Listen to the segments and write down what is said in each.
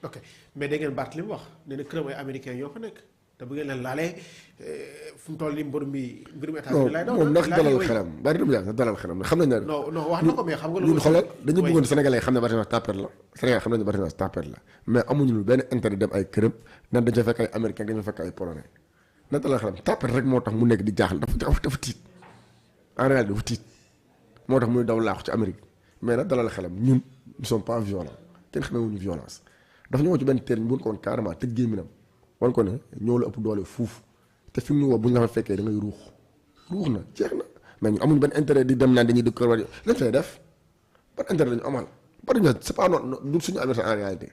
ok mais da ngeen baat li mu wax nee na këram ay américains ñoo fa nekk te bu ngeen leen laalee fu mu toll nii mbirum état bi lay daw. moom ndax dalal xelam bari na mu dalal xelam xam nañ ne. non wax na ko mais xam nga loolu. ñun xoolal dañu bëggoon Sénégalais xam ne Barthélémy tapet la Sénégal xam nañu Barthélémy tapet la mais amuñu lu benn intérêt dem ay këram nan dañu fa fekk ay américains dañu fa fekk ay polonais na dalal xelam tapet rek moo tax mu nekk di jaaxal dafa tiit en réalité dafa tiit moo tax muy daw laaxu ci Amérique mais nag dalal xelam ñun nous sommes pas violents kenn xamewuñu violence dafa ñëwoon ci benn terme bu ñu ko woon carrément tëj gémminam wan ko ne ñoo la ëpp doole fuuf te fi mu ñu woo bu ñu la fa fekkee da ngay ruux na jeex na mais ñun amuñu benn intérêt di dem naan dañuy dëkk war lañ fay def ban intérêt lañu amal bari na c'est pas non du suñu affaire en réalité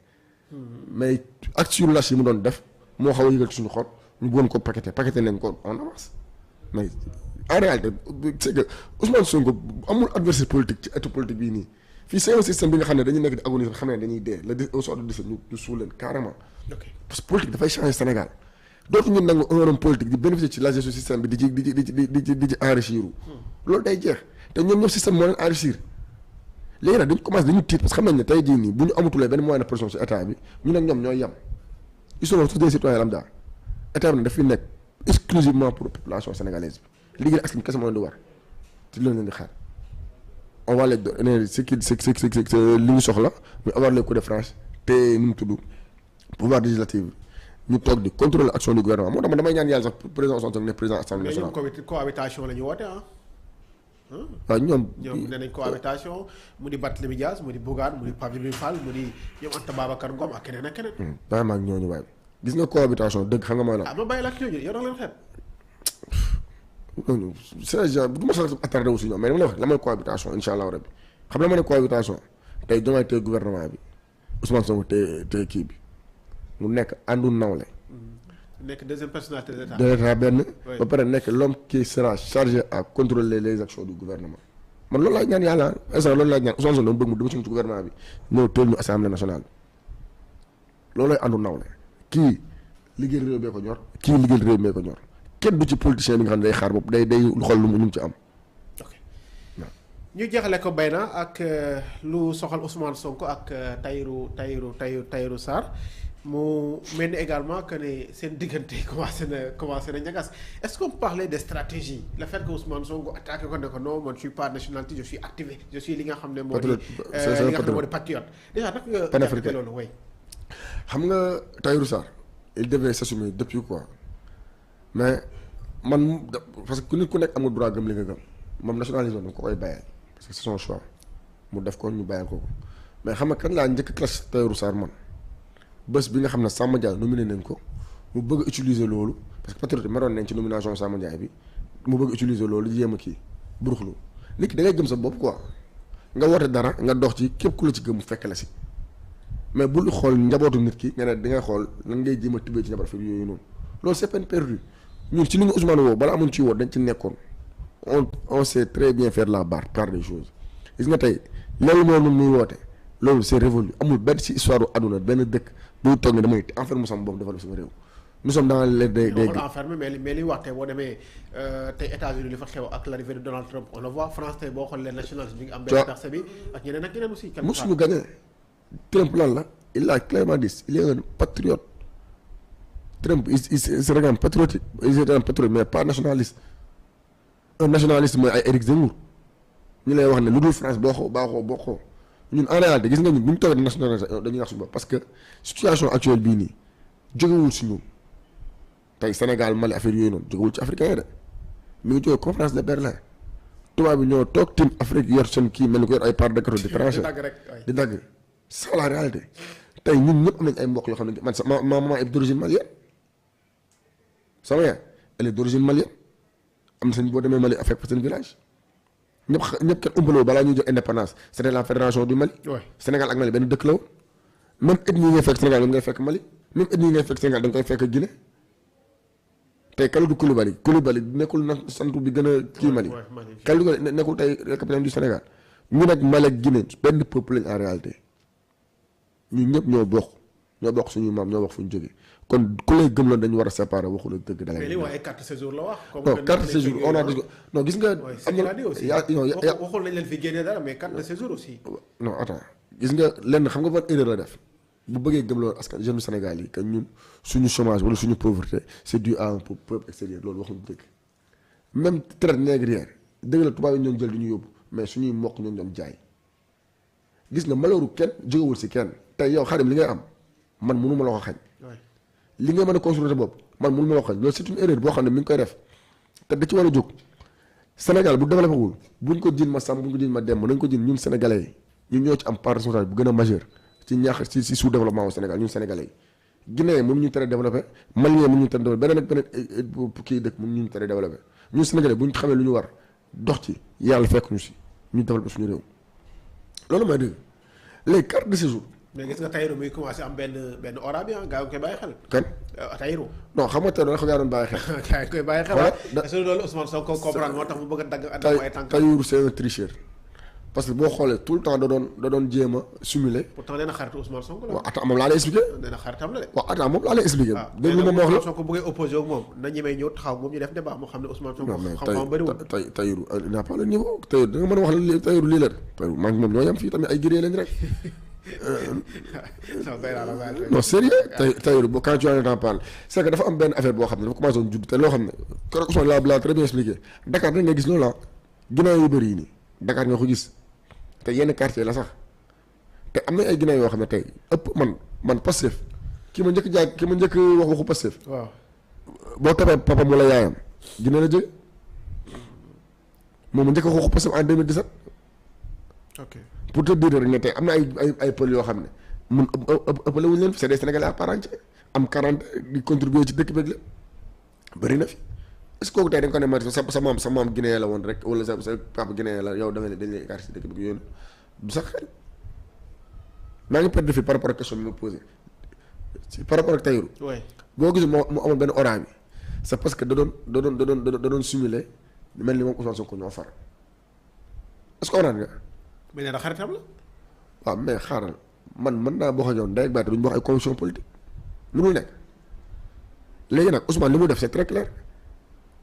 mais action lâche yi mu doon def moo xaw a yëgal suñu xol ñu bëggoon ko paqueté nañ ko en avance mais en réalité c'est que Ousmane Sonko amul adversaire politique ci état politique bii nii fii c'est un système bi nga xam ne dañuy nekk di agoniser xam ne dañuy dee au sort de décès ñu suul leen carrément parce que politique dafay changer Sénégal dootu ñu nangu un homme politique di bénéficier ci la gestion système bi di ci enrichir loolu day jeex te ñoom ñëpp système moo leen enrichir léegi nag dañu commencé dañu tiit parce que xam nañ ne tey jii nii bu ñu amatulee benn moyen de pression ci état bi ñu nag ñoom ñooy yem ils sont tous des citoyens lambda état bi nag daf fi nekk exclusivement pour population sénégalaise bi liggéey askan kese moo leen di war ci loolu leen di xaar on va les donner ce qui li ñu soxla ñu avoir les coups de France te nu mu tudd pouvoir législatif ñu toog di contrôler action du gouvernement moo tax man damay ñaan yàlla sax président Ousmane Sonko ne président assemblée nationale. mais ñoom cohabitation la ñu woote ah. waaw ñoom nee nañ cohabitation mu di Barthélémy Dias mu di Bougane mu di Pape Djibril Fall mu di ñoom Anta Babacar Ngom ak keneen ak keneen. vraiment ak ñooñu waaye gis nga cohabitation dëgg xam nga mooy la. ah ma bàyyi la ak ñooñu yow da nga leen xeet. ñooñu c'est genre du ma sax attardé wu si ñoom mais dama lay wax la mooy cohabitation incha allah rabbi xam la ma ne cohabitation tey Diomaye tey gouvernement bi Ousmane Sonko tey kii bi mu nekk àndu nawle. nekk deuxième personnalité de l'État benn. ba pare nekk l'homme qui sera chargé à contrôler les actions du gouvernement. man loolu laay ñaan yàlla instant loolu laay ñaan Ousmane Sonko dama bëgg mu dama ci gouvernement bi ñëw teel ñu assemblée nationale loolu lay àndu nawle kii liggéey réew bee ko ñor kii liggéey réew bee ko ñor kenn du ci politicien bi nga xam ne day xaar bopp day xool lu mu ci am. ok ñu jeexale ko bay na ak lu soxal Ousmane Sonko ak Tahirou Sarr. mu mel ni également que ne seen diggante commencé na ñagas est-ce qu'on parlait de stratégie le fait que Ousmane Sonko attaqué ko ne ko non man je suis pas nationalité je suis activé je suis li nga xam ne moo di li nga xam ne moo di patriote déjà nag nga jàppee loolu way xam nga Tahirou Sarr il devait s'assumer depuis quoi mais man parce que nit ku nekk am nga droit gëm li nga gëm moom nationalisme da nga ko koy bàyyee parce que c'est son choix mu def ko ñu bàyyal ko mais xam nga kan laa njëkk classe Tahirou Sarr man bés bi nga xam ne Samba Ndiaye nominé nañ ko mu bëgg utiliser loolu parce que patriote meroon nañ ci nomination Samba Ndiaye bi mu bëgg utiliser loolu jéem a kii buruxlu nit ki da ngay gëm sa bopp quoi nga woote dara nga dox ci képp ku la ci gëm mu fekk la si mais bul xool njabootu nit ki nga ne da ngay xool lan ngay jéem a tibbee ci njaboot fi yooyu noonu loolu c'est peine perdue ñun ci li ñu Ousmane woo balaa amuñ ci woo dañ ci nekkoon on sait très bien faire la part des choses gis nga tey loolu moo nun muy woote loolu c'est révolu amul benn ci histoire u àdduna benn dëkk buy toog ne damay enfermer sama bopp defal sama réew nous sommes dans les des enfermé mais li wax tey boo demee tey États-Unis li fa xew ak l'arrivée de Donald Trump on le voit France tey boo xoolee nationalisme bi nga am benn percée bi ak ñeneen ak ñeneen aussi mosuñu gagné Trump lan la il a clairement dit il est un patriote Trump il se regarde patriotique il est un patriote mais pas nationaliste un nationaliste mooy ay Éric Zemmour ñu lay wax ne lu dul France boo ñun en réalité gis nga ñun bu ñu toogee nationalité dañuy nax suñu bopp parce que situation actuelle bii nii jógewul si ñun tey Sénégal Mali affaire yooyu noonu jógewul ci africain yi de mi ngi jógee conférence de Berlin tubaab bi ñoo toog tim Afrique yor seen kii mel ni ko yor ay part de cadeau di tranché di dagg c'est la réalité tey ñun ñëpp am nañ ay mbokk yoo xam ne man ma maman est d'origine malienne sama yaay elle est d'origine malienne am na seen boo demee Mali affecté seen village ñëpp kenn umpaloo balaa ñuy jox indépendance c'était la fédération du Mali. Sénégal ak Mali benn dëkk la woon même ethnie yi ngay fekk Sénégal ngay fekk Mali même ethnie yi ngay fekk Sénégal da nga koy fekk Guinée tey Kalidou Koulibaly nekkul na santu bi gën a kii Mali. Kalidou nekkul tey capitaine du Sénégal ñu nag Mali ak Guinée benn peuple lañ en réalité ñun ñëpp ñoo bokk suñu maam ñoo wax fu ñu jógee kon ku lay gëm la dañu war a séparer waxu la dëgg. da lay mais li wax ay carte séjour la wax. non carte séjour on a non gis nga. am na waxul nañ leen fi génne dara mais carte de séjour aussi. non attends gis nga lenn xam nga ban erreur la def bu bëggee gëm loolu askan jeune Sénégal yi que ñun suñu chômage wala suñu pauvreté c'est dû à un peuple extérieur loolu waxuñu dëgg même traite négrière dëgg la tubaab yi ñoo jël di ñu yóbbu mais suñuy mbokk ñoo doon jaay gis nga malheuru kenn jógewul si kenn tey yow Xaadim li ngay am man mënu ma la ko xañ li ngay mën a construire sa bopp man mënu ma la ko xañ loolu c'est une erreur boo xam ne mi ngi koy def te da ci war a jóg Sénégal bu développé wul buñ ko jiin ma sàmm buñ ko jiin ma dem nañ ko jiin ñun sénégalais yi ñun ñoo ci am part responsable bu gën a majeur ci ñaax ci sous développement au Sénégal ñun sénégalais yi Guinée mënuñu tere développé Malien mënuñu tere développé beneen ak beneen kii dëkk mënuñu tere développé ñun sénégalais bu ñu xamee lu ñu war dox ci yàlla fekk ñu si ñu développé suñu réew loolu mooy dëgg les cartes de séjour. mais gis nga Tahirou muy commencé am benn aura bi gaa ngi koy bàyyi xel. kan Tahirou. non xam nga tey dafa gaa doon bàyyi xel. gaa ngi koy bàyyi xel waaw. est-ce que loolu Ousmane Sonko comprendre moo tax mu bëgg a dagg ay tànk. Tahirou c'est un tricheur parce que boo xoolee tout le temps da doon jéem a simuler. pourtant nee na xaritu Ousmane Sonko la. waaw attends moom laa lay expliqué. nee na xaritam la de. waaw attends moom laa lay expliqué. dégg nga moom wax la Ousmane Sonko bu ngay opposé ak moom na ñemee ñëw taxaw moom ñu def débat moo xam ne Ousmane Sonko. xam-xam bëriwul Tahirou il n'a pas le niveau Tahirou da nga mën a wax la Tahirou lii la Tahirou maa ngi moom ñoo yem fii tamit ay gëree lañ rek. non sérieux Tahirou boo quand tu en parles c'est que dafa am benn affaire boo xam ne dafa commencé woon judd te loo xam ne keroog Ousmane laa très bien expliqué Dakar rek nga gis loolu la ginnaaw yu bëri yi nii Dakar nga ko gis te yenn quartier la sax te am na ay ginnaaw yoo xam ne tey ëpp man Pastef ki ma njëkk wax waxu Pastef. waaw boo tapee papa wala yaayam dina la jóge moom ma njëkk wax waxu Pastef en 2017. ok pour te dire rek ne tey am na ay pël yoo xam ne mun ëppale wuñu leen fi c'est des Sénégalais à part entière am 40 di contribuer ci dëkk beeg la bëri na fi est-ce que kooku tey da nga ko ne ma sa maam Guinée la woon rek wala sa papa Guinée la yow da nga ne dañ lay écarter ci dëkk beeg yooyu du sax xel maa ngi perdre fi par rapport ak question bi ma posé par rapport ak Tahirou. boo gisul mu amoon benn oraa bi c'est parce que da doon simuler mel ni moom Ousmane Sonko ñoo far est-ce que oraa nga. mais nee na xaritam la. waaw mais xaaral man mën naa boo xam ne day baate duñu wax ay conviction politique mënul nekk léegi nag Ousmane li mu def c'est très clair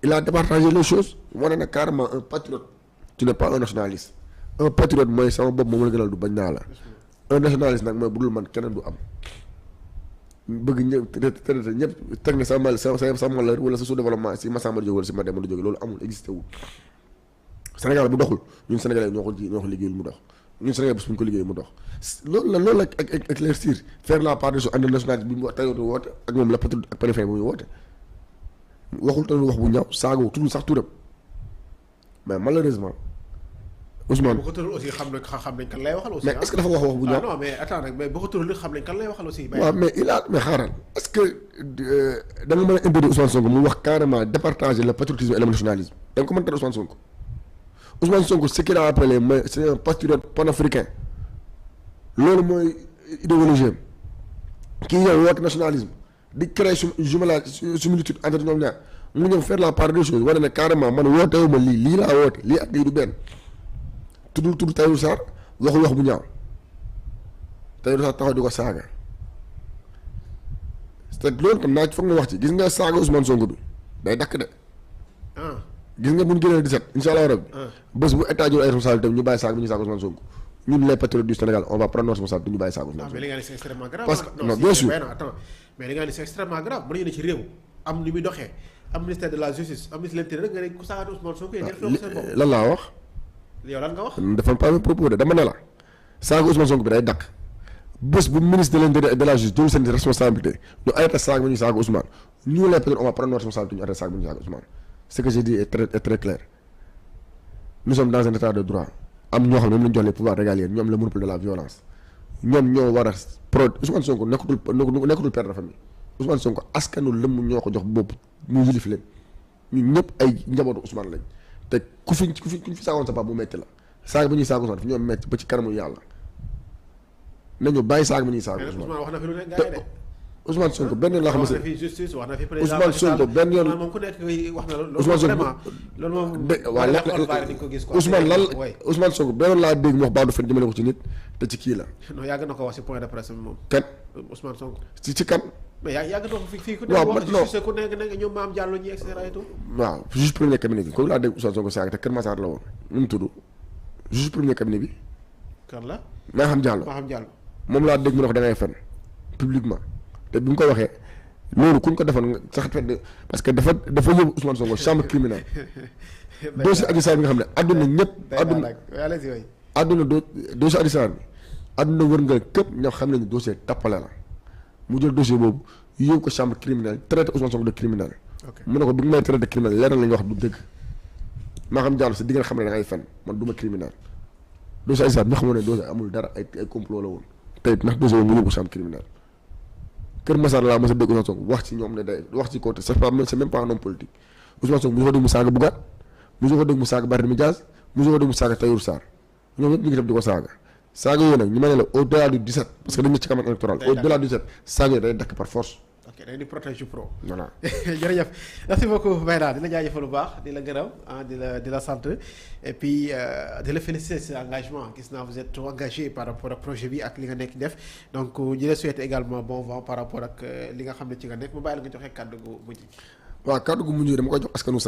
il a départagé les choses wane na carrément un patriote tu n'es pas un nationaliste un patriote mooy sama bopp moom la gënal du bañ naa la un nationaliste nag mooy bu dul man keneen du am bëgg ñëpp teg ne sa malheur wala sa sous-développement si Massamba jóge wala si Mademba jóge loolu amul existé wul Sénégal bu doxul ñun Sénégalais ñoo ko liggéeyul mu dox ñun Sénégal bés bu ñu ko liggéey mu dox loolu la ak éclaircir faire la part des choses internationales bi mu Tahirou woote ak moom la patriote ak panafricain bi muy woote waxul tamit wax bu ñaaw saagoo tudd sax turam mais malheureusement Ousmane bu ko tuddul aussi xam nañ kan lay waxal aussi. mais est-ce que dafa wax bu ñaaw non mais attends nag mais bu ko tuddul xam nañ kan lay waxal aussi. waaw mais mais xaaral est-ce que da nga mën a interdire Ousmane Sonko mu wax carrément départager le patriotisme et le nationalisme da nga ko mën a tere Ousmane Sonko Ousmane Sonko ce qu'il a appelé mais c'est un patriote panafricain loolu mooy idéologie kii ñëw woote nationalisme di créer jumelage similitude entre ñoom ñaar mu ñëw faire la part des choses wane ne carrément man wootewuma lii laa woote lii ak lii du benn tudd Tahirou Sarr waxul wax bu ñaaw Tahirou Sarr taxaw di ko saaga te loolu tam naa foog nga wax ci gis nga saaga Ousmane Sonko bi day dakk de gis nga bu ñu génnee 17 incha allah rabbi bés bu état jël ay responsabilité ñu bàyyi saaga bi ñu saaga Ousmane Sonko ñun les patriotes du Sénégal on va prendre nos responsabilités ñu bàyyi saaga Ousmane Sonko. mais li nga ne c'est extrêmement grave. parce que non bien sûr mais li nga ne c'est extrêmement grave mën nañu ne ci réew am ni muy doxee am ministère de la justice am ministre de l'intérieur nga ne ku saaga Ousmane Sonko yéen ñëpp seen bopp. lan laa wax. yow lan nga wax. dafa pas même propos de dama ne la saaga Ousmane Sonko bi day dakk bés bu ministre de l'intérieur et de la justice jël seen responsabilité ñu arrêté saaga bi ñu saaga Ousmane ñu les patriotes on va prendre nos responsabilités ñu arrêté saaga bi ñu saaga Ousmane ce que j'ai dit est très clair nous sommes dans un état de droit am ñoo xam ne moom la ñu jox les pouvoirs régaliens ñoom le monopole de la violence ñoom ñoo war a Ousmane Sonko nekkatul père de famille Ousmane Sonko askanu lëmm ñoo ko jox bopp mu yilif leen ñun ñëpp ay njabootu Ousmane lañ te ku fi saagoon sa papa mu metti la saaga bi ñuy saaga Ousmane fi ñoom metti ba ci kanamu yàlla nañu bàyyi saaga bi ñuy saaga Ousmane wax na fi lu ne gars yi de Ousmane Sonko benn yoon laa xam ne wax na fi justice wax na fi président Ousmane Sonko benn yoon moom ku nekk wax na loolu Ousmane Sonko vraiment loolu moom Ousmane lan Ousmane Sonko benn yoon laa dégg mu wax baadu fen jëmale ko ci nit te ci kii la non yàgg na ko wax si point de presse bi moom kan Ousmane Sonko ci kan mais yàgg na ko fii ku waaw nekk wax justice ku nekk ñoom Mame Diallo ñi et cetera et tout waaw juge premier cabinet bi comme laa dégg Ousmane Sonko saaga te Kër Massar la woon nu mu tudd juge premier cabinet bi kan la Maham Diallo Maham Diallo moom laa dégg mu ne ko da ngay fen publiquement te bi mu ko waxee loolu kuñ ko defoon nga sax parce que dafa yóbbu Ousmane Sonko chambre criminelle dossier Adji Sarr bi nga xam ne àdduna ñëpp àdduna dossier Adji Sarr bi àdduna wërngal képp ñoo xam nañu dossier tappale la mu jël dossier boobu yóbbu ko chambre criminelle traité Ousmane Sonko de criminel mu ne ko bi nga may traité de criminel leer na la ñu wax du dëgg maa xam jàll sa diggante xam ne da ngay fen man du ma criminel dossier Adji Sarr bi nga xamoon ne dossier amul dara ay complot la woon tey ndax dossier boobu mu yóbbu ko chambre criminelle Kër Massar laa mos a dégg Ousmane Sonko wax ci ñoom ne day wax ci côté c'est même pas un homme politique Ousmane Sonko mosoo ko dégg mu saaga Bougane mosoo ko dégg mu saaga Barthélémy Dias mosoo ko dégg mu saaga Tahirou Sarr ñoom ñëpp ñu ngi dem di ko saaga yooyu nag ñu ma ne la au delà du 17 parce que dañu ci campagne électorale au delà du 17 saaga yooyu day dakk par force. ok day di protéger pro. voilà jërëjëf merci beaucoup Bayda di la jaajëfal bu baax di la gërëm di la sant et puis di la féliciter ci engagement gis naa vous êtes engagé par rapport ak projet bi ak li nga nekk def donc ñu la souhaiter également bon vent par rapport ak li nga xam ne ci nga nekk mu bàyyi la nga joxe kàddu gu mujj. waaw kàddu gu mujj dama koy jox askanu Sénégal